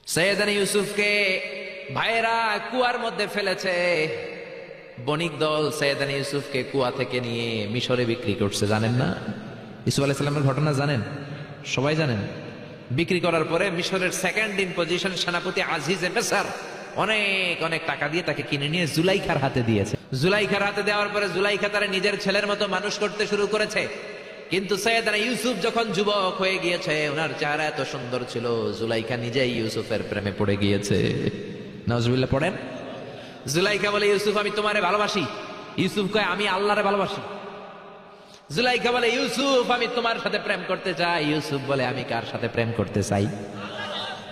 সৈয়দনা ইউসুফকে ভাইয়েরা কুয়ার মধ্যে ফেলেছে। বণিক দল সৈয়দনা ইউসুফকে কুয়া থেকে নিয়ে মিশরে বিক্রি করছে। জানেন না ইউসুফ আলাইহিস সালামের ঘটনা? জানেন, সবাই জানেন। বিক্রি করার পরে মিশরের সেকেন্ড ইন পজিশন সেনাপতি আজিজে মিসর অনেক অনেক টাকা দিয়ে তাকে কিনে নিয়ে জুলাইখার হাতে দিয়েছে। জুলাইখার হাতে দেওয়ার পরে জুলাইখা তারা নিজের ছেলের মতো মানুষ করতে শুরু করেছে। কিন্তু সৈয়দনা ইউসুফ যখন যুবক হয়ে গিয়েছে, ওনার চেহারা এত সুন্দর ছিল, জুলাইখা নিজেই ইউসুফের প্রেমে পড়ে গিয়েছে। নাউজুবিল্লাহ পড়েন। জুলাইখা বলে, ইউসুফ আমি তোমারে ভালোবাসি। ইউসুফ কয়, আমি আল্লাহরে ভালোবাসি। জুলাইখা বলে, ইউসুফ আমি তোমার সাথে প্রেম করতে চাই। ইউসুফ বলে, আমি কার সাথে প্রেম করতে চাই?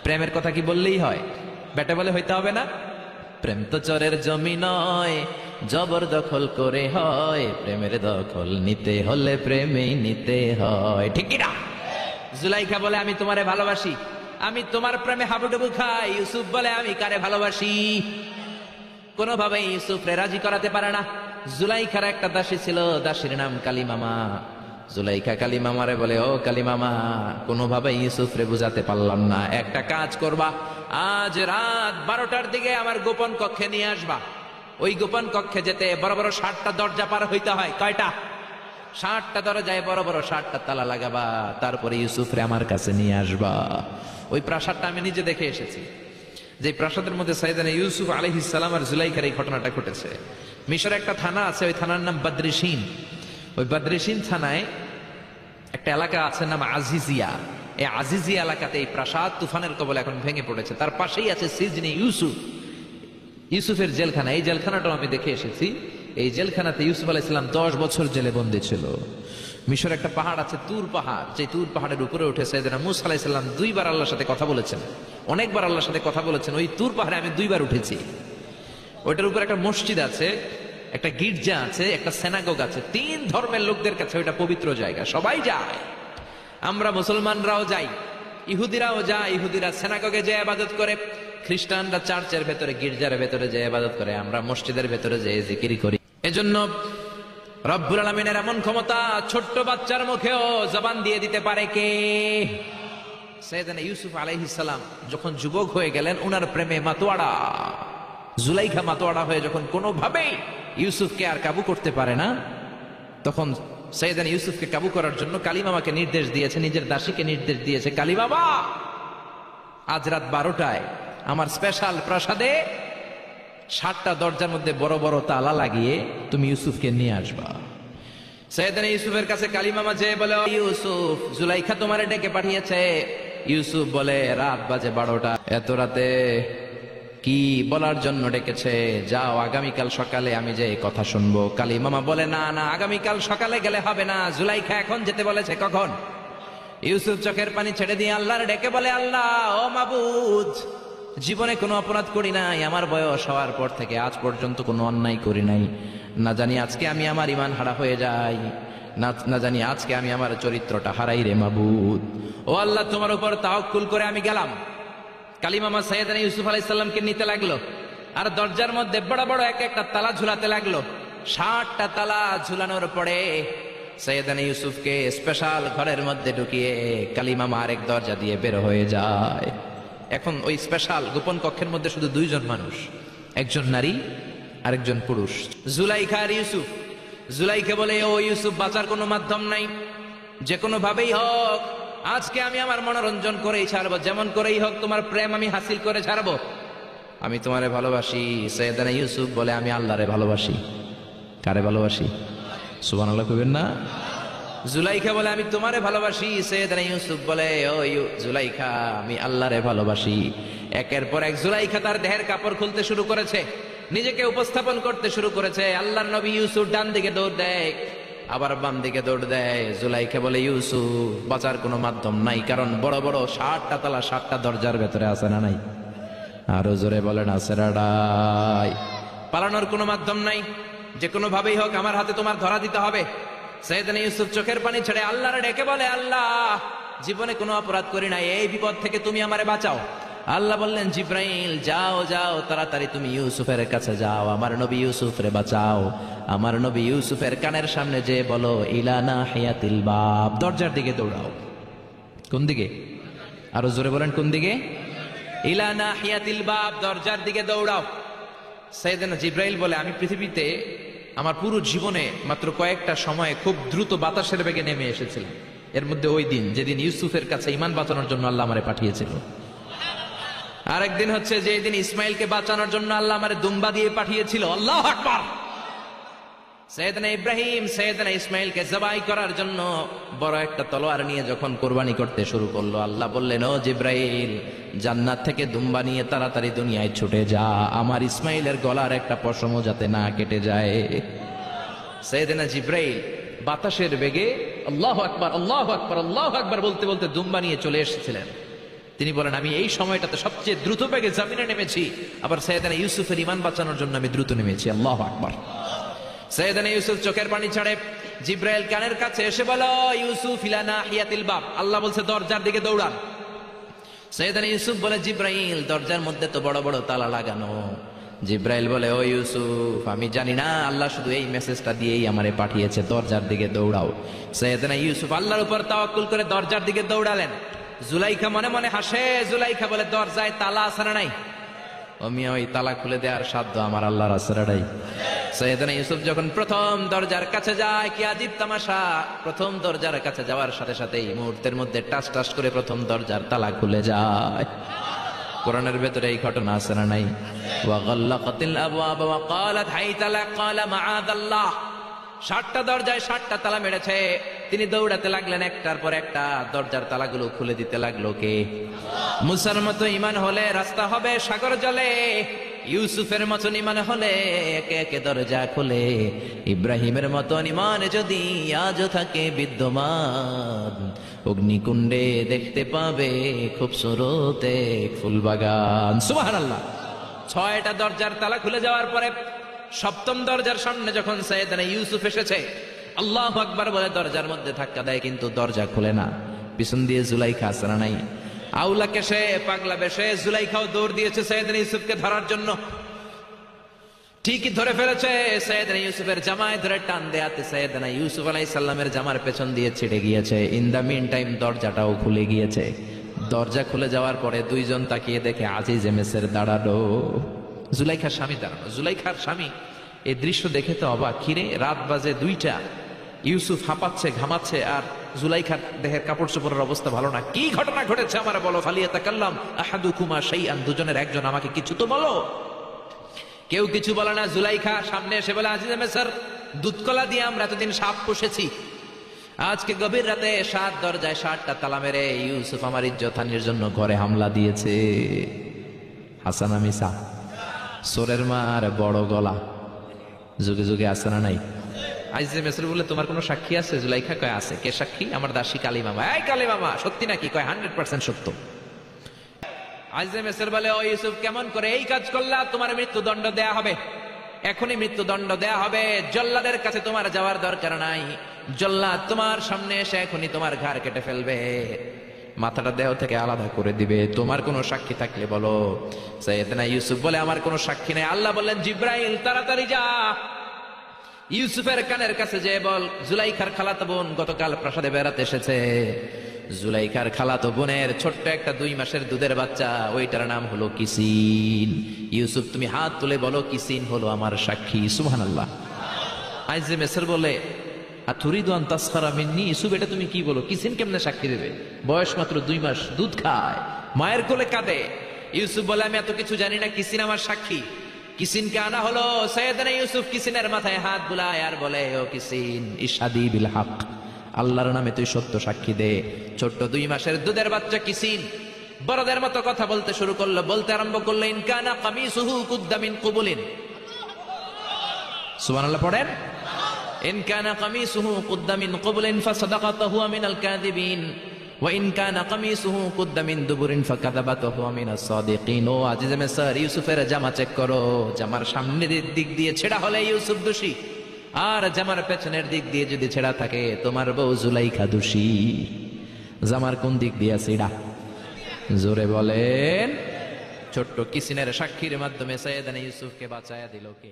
প্রেমের কথা কি বললেই হয়? বেটা বলে হইতে হবে না? প্রেম তো চরের জমি নয়, জবরদখল করে হয়। প্রেমের দখল নিতে হলে প্রেমেই নিতে হয়, ঠিক কি না? জুলাইখা বলে, আমি তোমারে ভালোবাসি, আমি তোমার প্রেমে হাবুডুবু খাই। ইউসুফ বলে, আমি কারে ভালোবাসি? কোনোভাবে ইউসুফরে রাজি করাতে পারে না। জুলাইখার একটা দাসী ছিল, দাসীর নাম কালিমামা। জুলাইখা কালিমামারে বলে, ও কালিমামা, কোনোভাবে ইউসুফরে বুঝাতে পারলাম না। একটা কাজ করবা, আজ রাত 12টার দিকে আমার গোপন কক্ষে নিয়ে আসবা। ওই গোপন কক্ষে যেতে বড় বড় 60টা দরজা পার হইতে হয়। কয়টা? 60টা দরজায় বড় বড় 60টা তালা লাগাবা, তারপরে ইউসুফরে আমার কাছে নিয়ে আসবা। ওই প্রাসাদটা আমি নিজে দেখে এসেছি, যে প্রাসাদের মধ্যে সৈয়দনা ইউসুফ আলাইহিস সালাম আর জুলাইখার এই ঘটনাটা ঘটেছে। মিশরে একটা থানা আছে, ওই থানার নাম বদরিশিন। ওই বদরিশিন থানায় একটা এলাকা আছে নাম আজিজিয়া। এই আজিজিয়া এলাকাতে এই প্রাসাদ তুফানের কবলে এখন ভেঙে পড়েছে। তার পাশেই আছে সিজনি ইউসুফ, ইউসুফের জেলখানা। এই জেলখানাটাও আমি দেখে এসেছি। এই জেলখানাতে ইউসুফ আলাইহিস সালাম 10 বছর জেলে বন্দী ছিল। মিশরে একটা পাহাড় আছে তুর পাহাড়, যে তুর পাহাড়ের উপরে উঠে সৈয়দনা মূসা আলাইহিস সালাম 2 বার আল্লাহর সাথে কথা বলেছেন, অনেকবার আল্লাহর সাথে কথা বলেছেন। ওই তুর পাহাড়ে আমি 2 বার উঠেছি। ওইটার উপর একটা মসজিদ আছে, একটা গির্জা আছে, একটা সিনাগোগ আছে। 3 ধর্মের লোকদের কাছে ওইটা পবিত্র জায়গা, সবাই যায়। আমরা মুসলমানরাও যাই, ইহুদিরাও যায়। ইহুদিরা সিনাগোগে যে ইবাদত করে, খ্রিস্টানরা চার্চের ভেতরে গির্জার ভেতরে যে ইবাদত করে, আমরা মসজিদের ভেতরে যে জিকির করি। এজন্য রব্বুল আলামিনের এমন ক্ষমতা, ছোট্ট বাচ্চার মুখেও জবান দিয়ে দিতে পারে কে? সৈয়দনা ইউসুফ আলাইহিস সালাম যখন যুবক হয়ে গেলেন, উনার প্রেমে মাতোয়াড়া। জুলাইখা মাতোয়াড়া হয়ে যখন কোনোভাবেই ইউসুফকে আর কাবু করতে পারে না, তখন সৈয়দনা ইউসুফকে কাবু করার জন্য কালিমামাকে নির্দেশ দিয়েছে, নিজের দাসীকে নির্দেশ দিয়েছে, কালিমামা আজ রাত 12টায় আমার স্পেশাল প্রাসাদে 60টা দরজার মধ্যে বড় বড় তালা লাগিয়ে তুমি ইউসুফকে নিয়ে আসবা। সৈয়দনা ইউসুফের কাছে কালিমামা যেয়ে বলে, ইউসুফ, জুলাইখা তোমারে ডেকে পাঠিয়েছে। ইউসুফ বলে, রাত বাজে 12টা, এত রাতে কি বলার জন্য ডেকেছে? যাও, আগামীকাল সকালে আমি যে কথা শুনবো। কালিমামা বলে, না না, আগামীকাল সকালে গেলে হবে না, জুলাইখা এখন যেতে বলেছে। কখন? ইউসুফ চোখের পানি ছেড়ে দিয়ে আল্লাহর ডেকে বলে, আল্লাহ, ও মাবুদ, জীবনে কোনো অপরাধ করি নাই, আমার বয়স হওয়ার পর থেকে আজ পর্যন্ত কোনো অন্যায় করি নাই। না জানি আজকে আমি আমার ঈমান হারা হয়ে যাই, না জানি আজকে আমি আমার চরিত্রটা হারাই রে মাবুদ। ও আল্লাহ, তোমার উপর তাওয়াক্কুল করে আমি গেলাম। কালিমামা সৈয়দনা ইউসুফ আলাইহিস সালামকে নিতে লাগলো, আর দরজার মধ্যে বড় বড় এক একটা তালা ঝুলাতে লাগলো। 60টা তালা ঝুলানোর পরে সৈয়দনা ইউসুফকে স্পেশাল ঘরের মধ্যে ঢুকিয়ে কালিমামা আরেক দরজা দিয়ে বের হয়ে যায়। এখন ওই স্পেশাল গোপন কক্ষের মধ্যে শুধু 2 জন মানুষ, একজন নারী আর একজন পুরুষ, জুলাইখা আর ইউসুফ। জুলাইখা বলে, ও ইউসুফ, বাঁচার কোনো মাধ্যম নাই, যে কোনো ভাবেই হোক আজকে আমি আমার মনোরঞ্জন করেই ছাড়বো, যেমন করেই হোক তোমার প্রেম আমি হাসিল করে ছাড়বো। আমি তোমারে ভালোবাসি। সৈয়দনা ইউসুফ বলে, আমি আল্লাহরে ভালোবাসি। কারে ভালোবাসি? সুবহানাল্লাহ কইবেন না? জুলাইখা বলে, আমি তোমারে ভালোবাসি। সৈয়দনা ইউসুফ বলে, ও জুলাইখা, আমি আল্লাহরে ভালোবাসি। একের পর এক জুলাইখা তার দেহের কাপড় খুলতে শুরু করেছে, নিজেকে উপস্থাপন করতে শুরু করেছে। আল্লাহর নবী ইউসুফ ডান দিকে দৌড় দেয়, আবার বাম দিকে দৌড় দেয়। জুলাইখা বলে, ইউসুফ, বাঁচার কোনো মাধ্যম নাই, কারণ বড় বড় 60টা তালা 60টা দরজার ভেতরে আছে না নাই? আরো জোরে বলেন, আছে রাডাই। পালানোর কোনো মাধ্যম নাই, যে কোনো ভাবেই হোক আমার হাতে তোমার ধরা দিতে হবে। সৈয়দনা ইউসুফ চোখের পানি ছেড়ে আল্লাহর ডেকে বলে, আল্লাহ, জীবনে কোনো অপরাধ করি নাই, এই বিপদ থেকে তুমি আমারে বাঁচাও। আল্লাহ বললেন, জিব্রাইল, যাও যাও, তাড়াতাড়ি তুমি ইউসুফের কাছে যাও, আমার নবী ইউসুফরে বাঁচাও। আমার নবী ইউসুফের কানের সামনে যে বলো, ইলা নাহিয়াতিল বাব, দরজার দিকে দৌড়াও। কোন দিকে? আরো জোরে বলেন, কোন দিকে? ইলা নাহিয়াতিল বাব, দরজার দিকে দৌড়াও। সাইয়েদনা জিব্রাইল বলে, আমি পৃথিবীতে আমার পুরো জীবনে মাত্র কয়েকটা সময়ে খুব দ্রুত বাতাসের বেগে নেমে এসেছিলাম। এর মধ্যে ওই দিন যেদিন ইউসুফের কাছে ঈমান বাঁচানোর জন্য আল্লাহ আমারে পাঠিয়েছিল। আরেকদিন হচ্ছে যে দিন ইসমাইলকে বাঁচানোর জন্য আল্লাহ আমারে দুম্বা দিয়ে পাঠিয়েছিল। আল্লাহু আকবার। সাইয়েদনা ইব্রাহিম সাইয়েদনা ইসমাইলকে জবাই করার জন্য বড় একটা তলোয়ার নিয়ে যখন কুরবানি করতে শুরু করলো, আল্লাহ বললেন, ও জিব্রাইল, জান্নাত থেকে দুম্বা নিয়ে তাড়াতাড়ি দুনিয়ায় ছুটে যা, আমার ইসমাইলের গলার একটা পশমও যাতে না কেটে যায়। সাইয়েদনা জিব্রাইল বাতাসের বেগে আল্লাহু আকবার আল্লাহু আকবার আল্লাহু আকবার বলতে বলতে দুম্বা নিয়ে চলে এসেছিলেন। তিনি বলেন, আমি এই সময়টাতে সবচেয়ে দ্রুত বেগে জমিনে নেমেছি, আবার সাইয়েদনা ইউসুফের ঈমান বাঁচানোর জন্য আমি দ্রুত নেমেছি। আল্লাহু আকবার। সাইয়েদনা ইউসুফ চোখের পানি ছাড়ে জিব্রাইল কানের কাছে এসে বলো, ইউসুফ ইলা নাহিয়াতিল বাব, আল্লাহ বলছে দরজার দিকে দৌড়ান। সাইয়েদনা ইউসুফ বলে, জিব্রাইল, দরজার মধ্যে তো বড় বড় তালা লাগানো। জিব্রাইল বলে, ও ইউসুফ, আমি জানি না, আল্লাহ শুধু এই মেসেজটা দিয়েই আমারে পাঠিয়েছে, দরজার দিকে দৌড়াও। সাইয়েদনা ইউসুফ আল্লাহর উপর তাওয়াক্কুল করে দরজার দিকে দৌড়ালেন। জুলাইখা মনে মনে হাসে। জুলাইখা বলে, দরজায় তালা আছে না নাই? ও মিয়া, ওই তালা খুলে দেওয়ার সাধ্য আমার আল্লাহর আছে না নাই? সাইয়েদনা ইউসুফ যখন প্রথম দরজার কাছে যায়, কি আজীব তামাশা, প্রথম দরজার কাছে যাওয়ার সাথে সাথেই মুহূর্তের মধ্যে টাস টাস করে প্রথম দরজার তালা খুলে যায়। কোরআনের ভেতরে এই ঘটনা আছে না নাই? ওয়া গাল্লাকাতিল আবওয়াব ওয়া ক্বালাত হাইতা লাক ক্বালা মাআযাল্লাহ। 60টা দরজায় 60টা তালা মেরেছে। তিনি দৌড়াতে লাগলেন, একটার পর একটা দরজার তালাগুলো খুলে দিতে লাগলো কে? মুসার মতো ঈমান হলে রাস্তা হবে সাগর জলে, ইউসুফের মতন ঈমান হলে একে একে দরজা খুলে। ইব্রাহিমের মতন ঈমান যদি আজও থাকে বিদ্যমান, অগ্নিকুণ্ডে দেখতে পাবে খুবসুরত এক ফুলবাগান। সুবহানাল্লাহ। 6টা দরজার তালা খুলে যাওয়ার পরে 7ম দরজার সামনে যখন সাইয়েদনা ইউসুফ এসেছে, আল্লাহু আকবার বলে দরজার মধ্যে ধাক্কা দেয়, কিন্তু দরজা খুলে না। পিছন দিয়ে জুলাইখা আছে না নাই? আউলা কেশে পাগলা বেশে জুলাইখাও দৌড় দিয়েছে সাইয়েদনা ইউসুফকে ধরার জন্য। ঠিকই ধরে ফেলেছে। সাইয়েদনা ইউসুফের জামায় ধরে টান দেয়াতে সাইয়েদনা ইউসুফ আলাইহিস সালামের জামার পেছন দিয়ে ছিটে গিয়েছে। ইন দা মিন টাইম দরজাটাও খুলে গিয়েছে। দরজা খুলে যাওয়ার পরে দুইজন তাকিয়ে দেখে আজিজ মেসের দাঁড়ানো, জুলাইখার স্বামী দাঁড়ানো। জুলাইখার স্বামী এই দৃশ্য দেখে তো অবাক। কিরে, রাত বাজে 2টা, ইউসুফ হাঁপাচ্ছে ঘামাচ্ছে, আর জুলাইখার দেহের কাপড় চোপড়ের অবস্থা ভালো না। কি ঘটনা ঘটেছে আমার বলো। ফালিয়াতাকাল্লাম আহাদুকুমা শাইআন, দুজনের একজন আমাকে কিছু তো বলো। কেউ কিছু বলে না। জুলাইখা সামনে এসে বলে, আজিজ মেসর, দুধকলা দিয়ে আমরা এতদিন সাপ পুষেছি, আজকে গভীর রাতে 7 দরজায় 7টা তালা মেরে ইউসুফ আমার ইজ্জত হানির জন্য ঘরে হামলা দিয়েছে। হাসানা মিসা, সোরের মার বড় গলা, যুগে যুগে আছে না নাই? আজিজ মেসর বলে, তোমার কোনো সাক্ষী আছে? জুলাইখা কয়, আছে। কে সাক্ষী? আমার দাসী কালী মামা। এই কালী মামা, সত্যি নাকি? কয় 100% সত্য। আজিজ মেসর বলে, ও ইউসুফ, কেমন করে এই কাজ করলা? তোমার মৃত্যুদণ্ড দেয়া হবে, এখনই মৃত্যুদণ্ড দেয়া হবে। জল্লাদের কাছে তোমার যাওয়ার দরকার নাই, জল্লাদ তোমার সামনে এসে এখনই তোমার ঘাড় কেটে ফেলবে, মাথাটা দেহ থেকে আলাদা করে দিবে। তোমার কোনো সাক্ষী থাকলে বলো। সাইয়েদনা ইউসুফ বলে, আমার কোনো সাক্ষী নেই। আল্লাহ বললেন, জিব্রাইল তাড়াতাড়ি যা, ইউসুফের কানের কাছে যে বল, জুলাইখার খালাতো বোন গতকাল প্রাসাদে বেড়াতে এসেছে। জুলাইখার খালাতো বোনের ছোট্ট একটা 2 মাসের দুধের বাচ্চা, ওইটার নাম হলো কিসিন। ইউসুফ, তুমি হাত তুলে বলো, কিসিন হলো আমার সাক্ষী। সুবহানাল্লাহ। আজিজ মেসর বলে, আতুরিদু আন তাসখারা মিন্নি, ইউসুফ, এটা তুমি কি বলো? কিসিন কেমনে সাক্ষী দেবে? বয়স মাত্র 2 মাস, দুধ খায়, মায়ের কোলে কাঁদে। ইউসুফ বলে, আমি এত কিছু জানি না, কিসিন আমার সাক্ষী। কিসিনকে আনা হলো। সাইয়েদনা ইউসুফ কিসিনের মাথায় হাত বুলায় আর বলে, ও কিসিন, ইশহাদি বিল হক, আল্লাহর নামে তুই সত্য সাক্ষী দে। ছোট্ট 2 মাসের দুধের বাচ্চা কিসিন বড়দের মতো কথা বলতে শুরু করলো, বলতে আরম্ভ করলো, ইন কানা কামিসুহু কুদ্দা মিন কুবুলিন। সুবহানাল্লাহ পড়েন। ইন কানা কামিসুহু কুদ্দা মিন কুবুলিন ফাসাদাকাত হুয়া মিনাল কাযিবিন ওয়া ইন কানা কামিসুহু কুদ্দা মিন দুবুরিন ফাকাযাবাত হুয়া মিনাস সাদিকিন। ও আজিজ মিসর, ইউসুফের জামা চেক করো, জামার সামনের দিক দিয়ে ছেঁড়া হলে ইউসুফ দোষী, আর জামার পেছনের দিক দিয়ে যদি ছেঁড়া থাকে তোমার বউ জুলাইখা দোষী। জামার কোন দিক দিয়ে ছেঁড়া? জোরে বলেন। ছোট্ট কিসিনের সাক্ষীর মাধ্যমে সাইয়েদনা ইউসুফকে বাঁচায়া দিল কে?